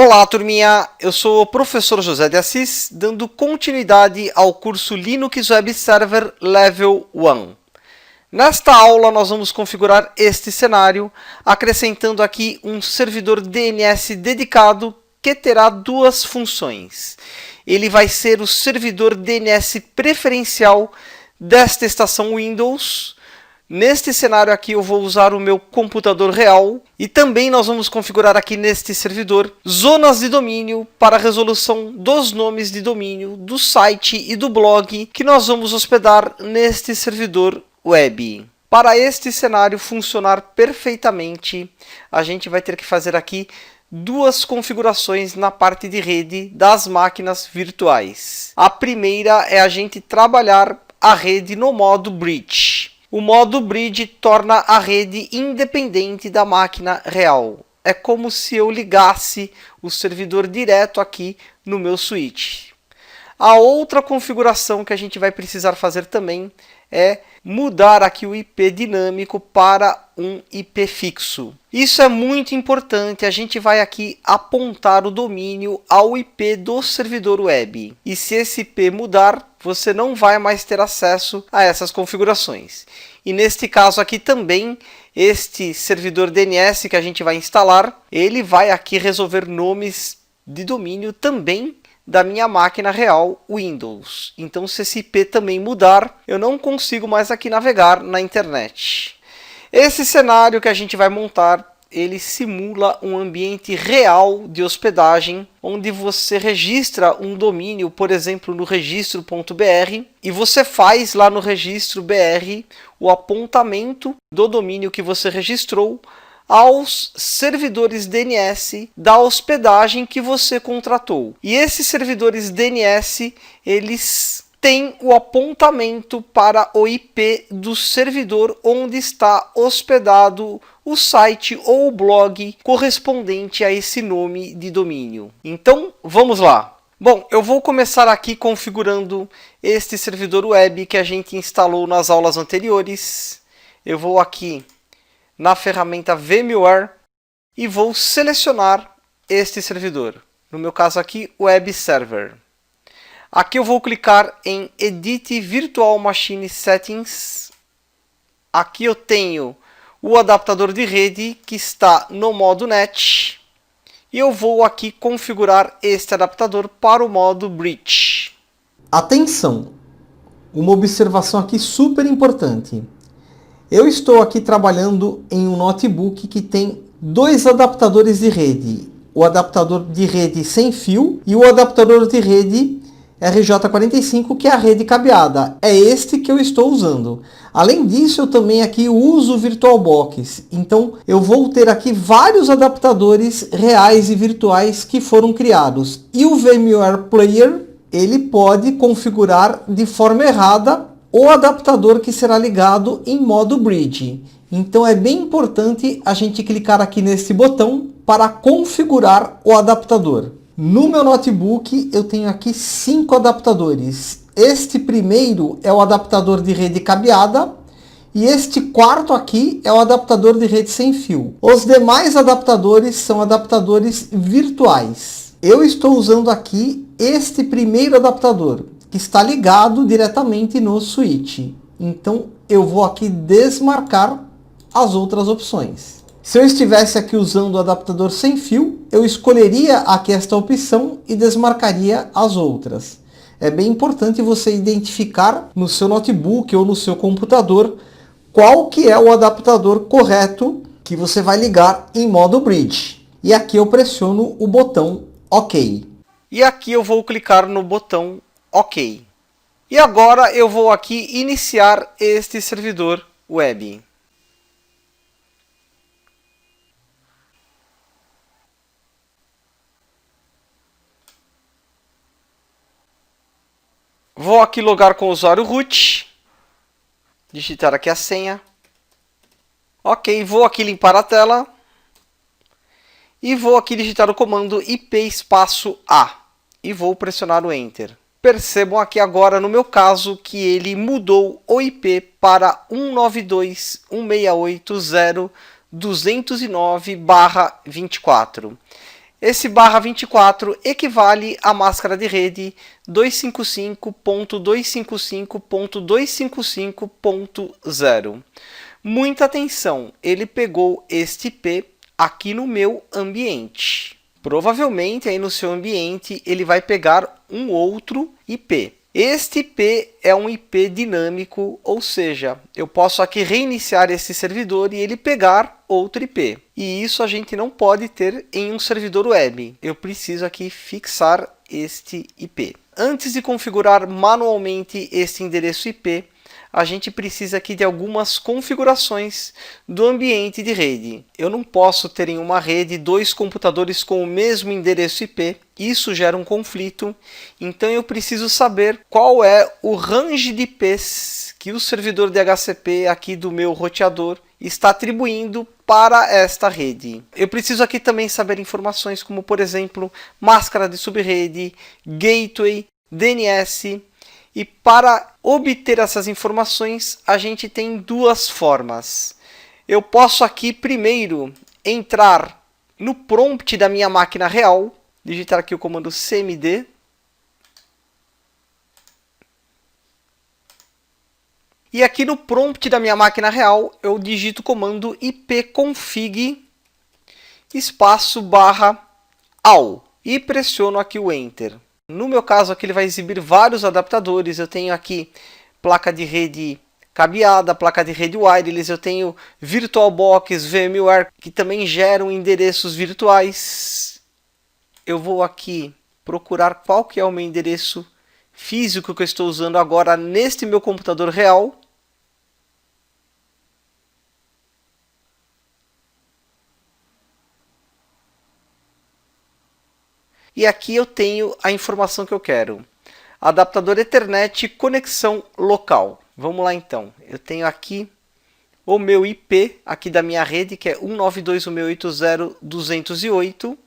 Olá, turminha! Eu sou o professor José de Assis, dando continuidade ao curso Linux Web Server Level 1. Nesta aula, nós vamos configurar este cenário, acrescentando aqui um servidor DNS dedicado que terá duas funções. Ele vai ser o servidor DNS preferencial desta estação Windows. Neste cenário aqui eu vou usar o meu computador real e também nós vamos configurar aqui neste servidor zonas de domínio para a resolução dos nomes de domínio do site e do blog que nós vamos hospedar neste servidor web. Para este cenário funcionar perfeitamente, a gente vai ter que fazer aqui duas configurações na parte de rede das máquinas virtuais. A primeira é a gente trabalhar a rede no modo bridge. O modo bridge torna a rede independente da máquina real. É como se eu ligasse o servidor direto aqui no meu switch. A outra configuração que a gente vai precisar fazer também é mudar aqui o IP dinâmico para um IP fixo. Isso é muito importante, a gente vai aqui apontar o domínio ao IP do servidor web. E se esse IP mudar, você não vai mais ter acesso a essas configurações. E neste caso aqui também, este servidor DNS que a gente vai instalar, ele vai aqui resolver nomes de domínio também da minha máquina real Windows. Então, se esse IP também mudar, eu não consigo mais aqui navegar na internet. Esse cenário que a gente vai montar, ele simula um ambiente real de hospedagem, onde você registra um domínio, por exemplo, no registro.br, e você faz lá no registro BR o apontamento do domínio que você registrou aos servidores DNS da hospedagem que você contratou. E esses servidores DNS, eles têm o apontamento para o IP do servidor onde está hospedado o site ou o blog correspondente a esse nome de domínio. Então, vamos lá. Bom, eu vou começar aqui configurando este servidor web que a gente instalou nas aulas anteriores. Eu vou aqui na ferramenta VMware e vou selecionar este servidor. No meu caso aqui, Web Server. Aqui eu vou clicar em Edit Virtual Machine Settings. Aqui eu tenho o adaptador de rede que está no modo NET. E eu vou aqui configurar este adaptador para o modo Bridge. Atenção! Uma observação aqui super importante. Eu estou aqui trabalhando em um notebook que tem dois adaptadores de rede. O adaptador de rede sem fio e o adaptador de rede RJ45, que é a rede cabeada. É este que eu estou usando. Além disso, eu também aqui uso o VirtualBox. Então, eu vou ter aqui vários adaptadores reais e virtuais que foram criados. E o VMware Player, ele pode configurar de forma errada o adaptador que será ligado em modo bridge. Então é bem importante a gente clicar aqui nesse botão para configurar o adaptador. No meu notebook eu tenho aqui 5 adaptadores. Este primeiro é o adaptador de rede cabeada e este quarto aqui é o adaptador de rede sem fio. Os demais adaptadores são adaptadores virtuais. Eu estou usando aqui este primeiro adaptador, que está ligado diretamente no switch. Então eu vou aqui desmarcar as outras opções. Se eu estivesse aqui usando o adaptador sem fio, eu escolheria aqui esta opção e desmarcaria as outras. É bem importante você identificar no seu notebook ou no seu computador qual que é o adaptador correto que você vai ligar em modo bridge. E aqui eu pressiono o botão OK. E aqui eu vou clicar no botão OK. E agora eu vou aqui iniciar este servidor web. Vou aqui logar com o usuário root. Digitar aqui a senha. Ok, vou aqui limpar a tela. E vou aqui digitar o comando IP espaço A. E vou pressionar o Enter. Percebam aqui agora, no meu caso, que ele mudou o IP para 192.168.0.209/24. Esse /24 equivale à máscara de rede 255.255.255.0. Muita atenção, ele pegou este IP aqui no meu ambiente. Provavelmente aí no seu ambiente ele vai pegar um outro IP. Este IP é um IP dinâmico, ou seja, eu posso aqui reiniciar esse servidor e ele pegar outro IP. E isso a gente não pode ter em um servidor web. Eu preciso aqui fixar este IP. Antes de configurar manualmente este endereço IP, a gente precisa aqui de algumas configurações do ambiente de rede. Eu não posso ter em uma rede dois computadores com o mesmo endereço IP. Isso gera um conflito. Então eu preciso saber qual é o range de IPs que o servidor DHCP aqui do meu roteador está atribuindo para esta rede. Eu preciso aqui também saber informações como, por exemplo, máscara de subrede, gateway, DNS. E para obter essas informações, a gente tem duas formas. Eu posso aqui primeiro entrar no prompt da minha máquina real, digitar aqui o comando cmd. E aqui no prompt da minha máquina real, eu digito o comando ipconfig espaço /all e pressiono aqui o Enter. No meu caso, aqui ele vai exibir vários adaptadores. Eu tenho aqui placa de rede cabeada, placa de rede wireless, eu tenho VirtualBox, VMware, que também geram endereços virtuais. Eu vou aqui procurar qual que é o meu endereço físico que eu estou usando agora neste meu computador real. E aqui eu tenho a informação que eu quero. Adaptador Ethernet conexão local. Vamos lá então. Eu tenho aqui o meu IP aqui da minha rede, que é 192.168.208.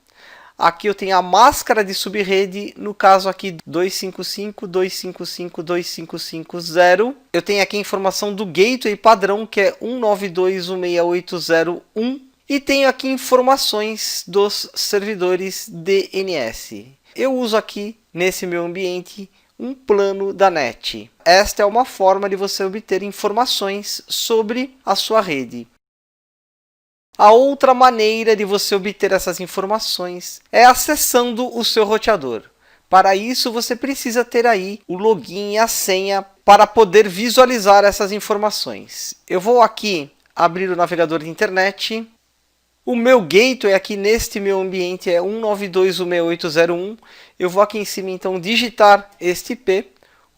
Aqui eu tenho a máscara de subrede, no caso aqui 255.255.255.0. Eu tenho aqui a informação do gateway padrão, que é 192.168.0.1. E tenho aqui informações dos servidores DNS. Eu uso aqui, nesse meu ambiente, um plano da NET. Esta é uma forma de você obter informações sobre a sua rede. A outra maneira de você obter essas informações é acessando o seu roteador. Para isso, você precisa ter aí o login e a senha para poder visualizar essas informações. Eu vou aqui abrir o navegador de internet. O meu gateway aqui neste meu ambiente é 192.168.0.1. Eu vou aqui em cima então digitar este IP,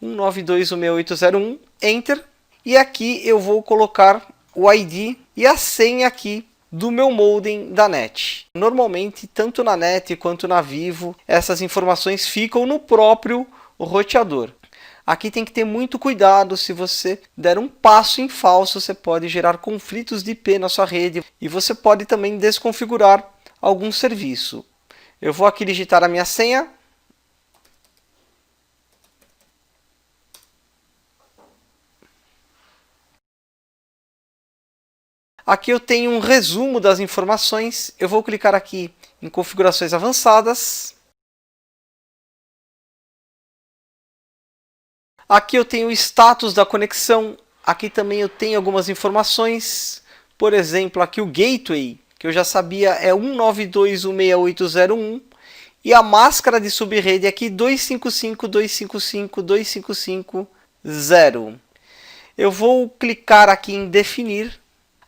192.168.0.1, Enter. E aqui eu vou colocar o ID e a senha aqui do meu modem da NET. Normalmente, tanto na NET quanto na Vivo, essas informações ficam no próprio roteador. Aqui tem que ter muito cuidado. Se você der um passo em falso, você pode gerar conflitos de IP na sua rede e você pode também desconfigurar algum serviço. Eu vou aqui digitar a minha senha. Aqui eu tenho um resumo das informações. Eu vou clicar aqui em configurações avançadas. Aqui eu tenho o status da conexão. Aqui também eu tenho algumas informações. Por exemplo, aqui o gateway, que eu já sabia, é 192.168.0.1. E a máscara de subrede aqui 255.255.255.0. Eu vou clicar aqui em definir.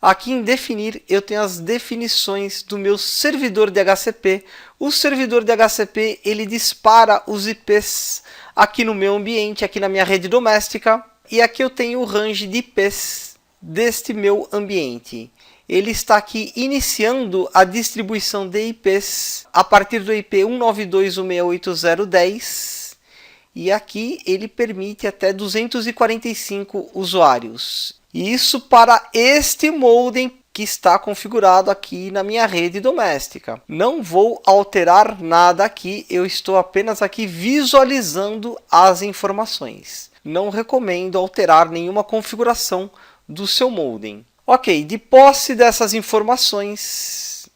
Aqui em definir eu tenho as definições do meu servidor DHCP. O servidor DHCP ele dispara os IPs aqui no meu ambiente, aqui na minha rede doméstica. E aqui eu tenho o range de IPs deste meu ambiente. Ele está aqui iniciando a distribuição de IPs a partir do IP 192.168.0.10. E aqui ele permite até 245 usuários. Isso para este modem que está configurado aqui na minha rede doméstica. Não vou alterar nada aqui, eu estou apenas aqui visualizando as informações. Não recomendo alterar nenhuma configuração do seu modem. Ok, de posse dessas informações,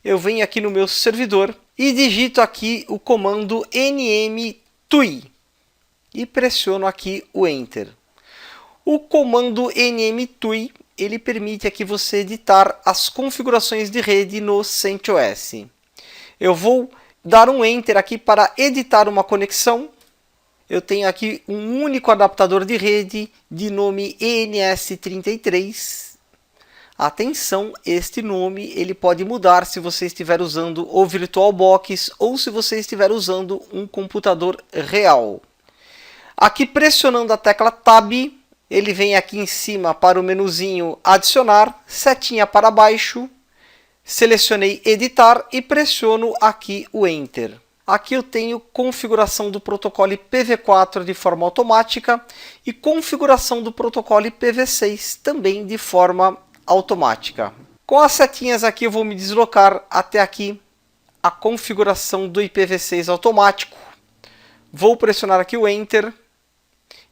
eu venho aqui no meu servidor e digito aqui o comando nmtui e pressiono aqui o Enter. O comando nmtui ele permite aqui você editar as configurações de rede no CentOS. Eu vou dar um Enter aqui para editar uma conexão. Eu tenho aqui um único adaptador de rede de nome ENS33. Atenção, este nome ele pode mudar se você estiver usando o VirtualBox ou se você estiver usando um computador real. Aqui pressionando a tecla Tab, ele vem aqui em cima para o menuzinho adicionar, setinha para baixo, selecionei editar e pressiono aqui o Enter. Aqui eu tenho configuração do protocolo IPv4 de forma automática e configuração do protocolo IPv6 também de forma automática. Com as setinhas aqui eu vou me deslocar até aqui a configuração do IPv6 automático. Vou pressionar aqui o Enter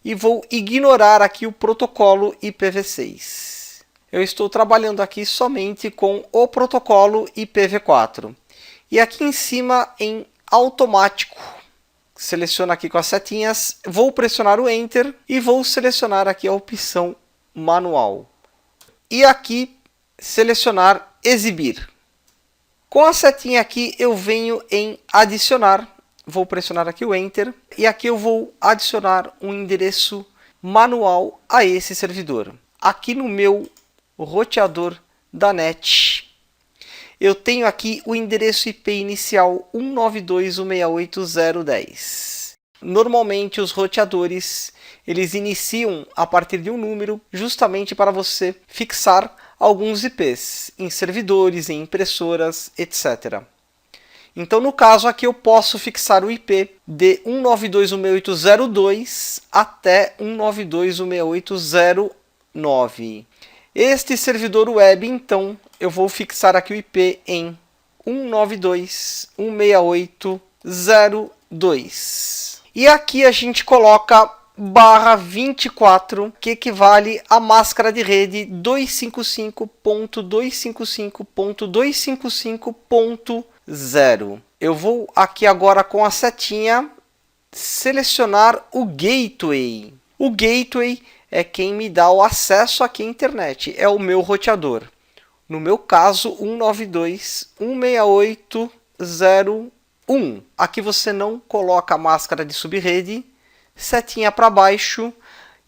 e vou ignorar aqui o protocolo IPv6. Eu estou trabalhando aqui somente com o protocolo IPv4. E aqui em cima em automático, seleciono aqui com as setinhas, vou pressionar o Enter e vou selecionar aqui a opção manual. E aqui selecionar exibir. Com a setinha aqui eu venho em adicionar, vou pressionar aqui o Enter e aqui eu vou adicionar um endereço manual a esse servidor. Aqui no meu roteador da NET, eu tenho aqui o endereço IP inicial 192.168.0.10. Normalmente os roteadores eles iniciam a partir de um número justamente para você fixar alguns IPs em servidores, em impressoras, etc. Então no caso aqui eu posso fixar o IP de 192.168.0.2 até 192.168.0.9. Este servidor web, então, eu vou fixar aqui o IP em 192.168.0.2. E aqui a gente coloca /24, que equivale à máscara de rede 255.255.255.0. Eu vou aqui agora com a setinha selecionar o gateway. O gateway é quem me dá o acesso aqui à internet, é o meu roteador. No meu caso, 192.168.0.1. Aqui você não coloca a máscara de subrede, setinha para baixo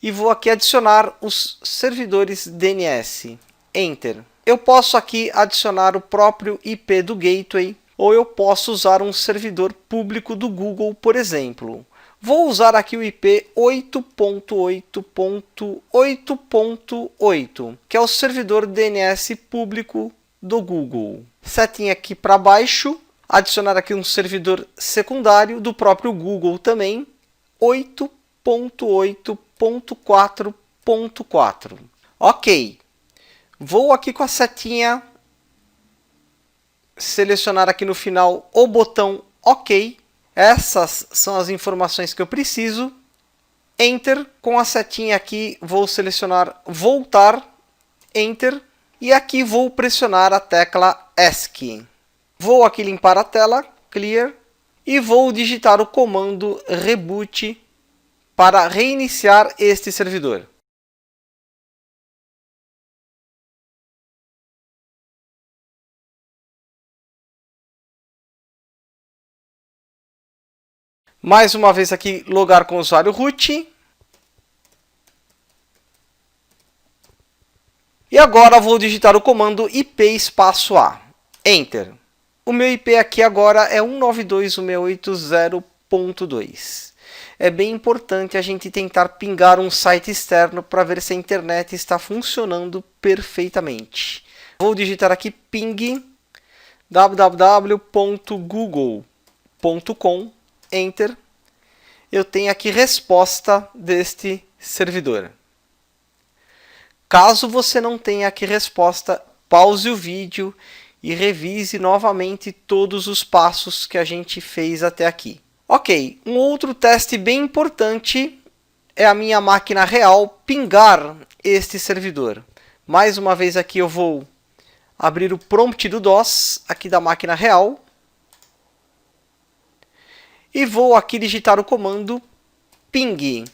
e vou aqui adicionar os servidores DNS. Enter. Eu posso aqui adicionar o próprio IP do gateway ou eu posso usar um servidor público do Google, por exemplo. Vou usar aqui o IP 8.8.8.8, que é o servidor DNS público do Google. Setinha aqui para baixo, adicionar aqui um servidor secundário do próprio Google também, 8.8.4.4. Ok. Vou aqui com a setinha selecionar aqui no final o botão OK. Essas são as informações que eu preciso. Enter. Com a setinha aqui vou selecionar voltar. Enter. E aqui vou pressionar a tecla ESC. Vou aqui limpar a tela, Clear. E vou digitar o comando reboot para reiniciar este servidor. Mais uma vez aqui, logar com o usuário root. E agora vou digitar o comando IP espaço A. Enter. O meu IP aqui agora é 192.168.0.2. É bem importante a gente tentar pingar um site externo para ver se a internet está funcionando perfeitamente. Vou digitar aqui ping www.google.com. Enter. Eu tenho aqui resposta deste servidor. Caso você não tenha aqui resposta, pause o vídeo e revise novamente todos os passos que a gente fez até aqui. Ok, um outro teste bem importante é a minha máquina real pingar este servidor. Mais uma vez aqui eu vou abrir o prompt do DOS, aqui da máquina real, e vou aqui digitar o comando ping,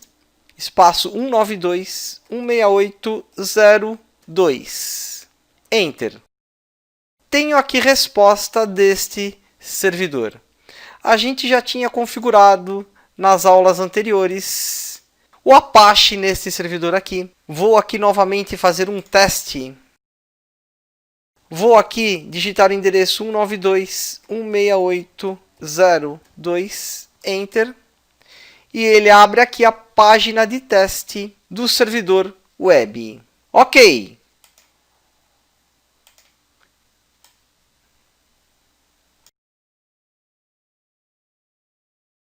espaço 192.168.0.2. Enter. Tenho aqui resposta deste servidor. A gente já tinha configurado nas aulas anteriores o Apache nesse servidor aqui. Vou aqui novamente fazer um teste. Vou aqui digitar o endereço 192.168.0.2, Enter, e ele abre aqui a página de teste do servidor web. Ok,